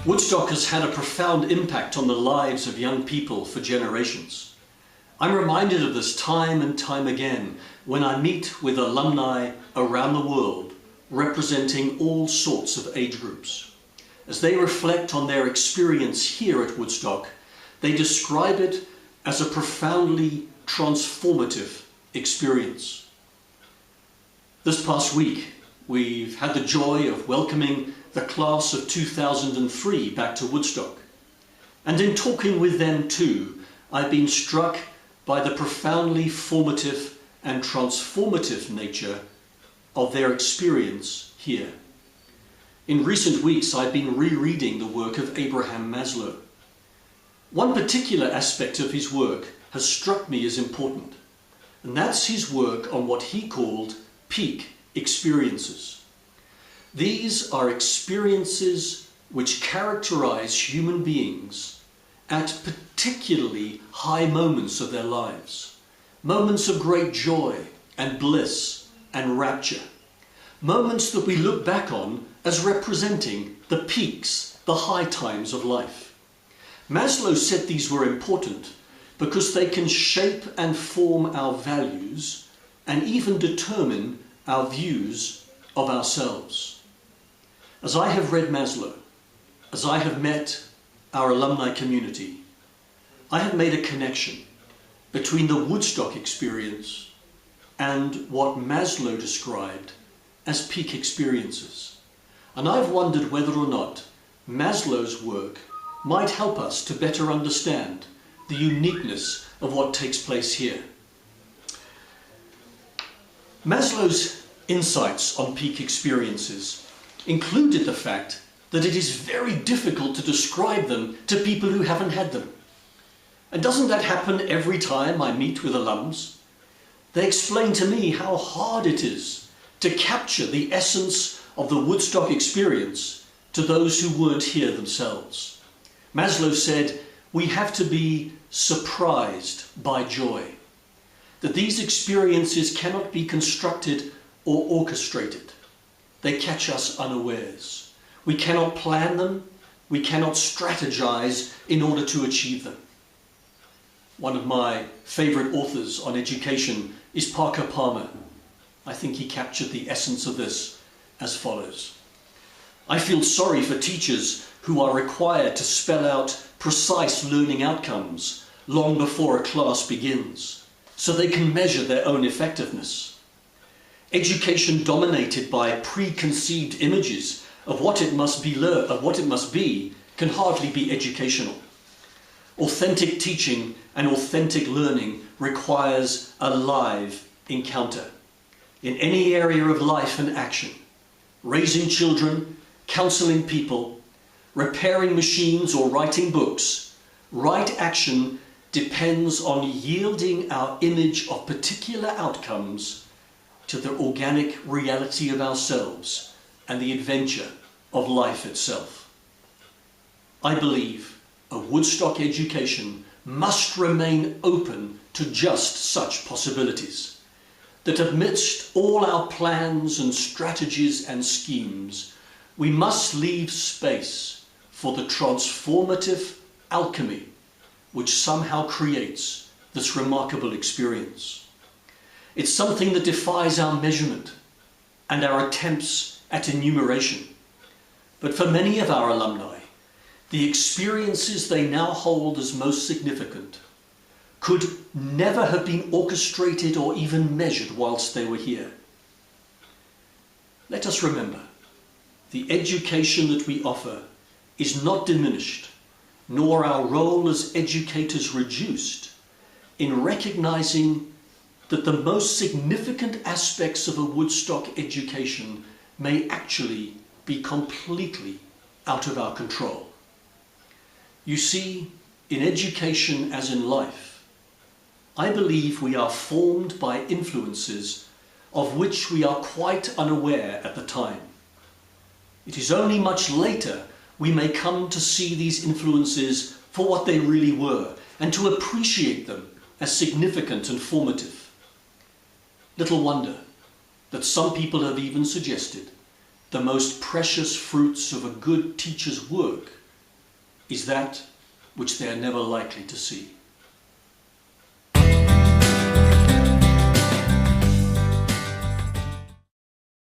Woodstock has had a profound impact on the lives of young people for generations. I'm reminded of this time and time again when I meet with alumni around the world representing all sorts of age groups. As they reflect on their experience here at Woodstock, they describe it as a profoundly transformative experience. This past week, we've had the joy of welcoming the class of 2003 back to Woodstock. And in talking with them too, I've been struck by the profoundly formative and transformative nature of their experience here. In recent weeks, I've been rereading the work of Abraham Maslow. One particular aspect of his work has struck me as important, and that's his work on what he called peak experiences. These are experiences which characterize human beings at particularly high moments of their lives, moments of great joy and bliss and rapture, moments that we look back on as representing the peaks, the high times of life. Maslow said these were important because they can shape and form our values and even determine our views of ourselves. As I have read Maslow, as I have met our alumni community, I have made a connection between the Woodstock experience and what Maslow described as peak experiences. And I've wondered whether or not Maslow's work might help us to better understand the uniqueness of what takes place here. Maslow's insights on peak experiences included the fact that it is very difficult to describe them to people who haven't had them. And doesn't that happen every time I meet with alums? They explain to me how hard it is to capture the essence of the Woodstock experience to those who weren't here themselves. Maslow said, we have to be surprised by joy, that these experiences cannot be constructed or orchestrated. They catch us unawares. We cannot plan them, we cannot strategize in order to achieve them. One of my favorite authors on education is Parker Palmer. I think he captured the essence of this as follows. I feel sorry for teachers who are required to spell out precise learning outcomes long before a class begins, so they can measure their own effectiveness. Education dominated by preconceived images of what it must be can hardly be educational. Authentic teaching and authentic learning requires a live encounter in any area of life and action. Raising children, counseling people, repairing machines or writing books, right action depends on yielding our image of particular outcomes to the organic reality of ourselves and the adventure of life itself. I believe a Woodstock education must remain open to just such possibilities, that amidst all our plans and strategies and schemes, we must leave space for the transformative alchemy which somehow creates this remarkable experience. It's something that defies our measurement and our attempts at enumeration. But for many of our alumni, the experiences they now hold as most significant could never have been orchestrated or even measured whilst they were here. Let us remember, the education that we offer is not diminished, nor our role as educators reduced, in recognizing that the most significant aspects of a Woodstock education may actually be completely out of our control. You see, in education as in life, I believe we are formed by influences of which we are quite unaware at the time. It is only much later we may come to see these influences for what they really were and to appreciate them as significant and formative. Little wonder that some people have even suggested the most precious fruits of a good teacher's work is that which they are never likely to see.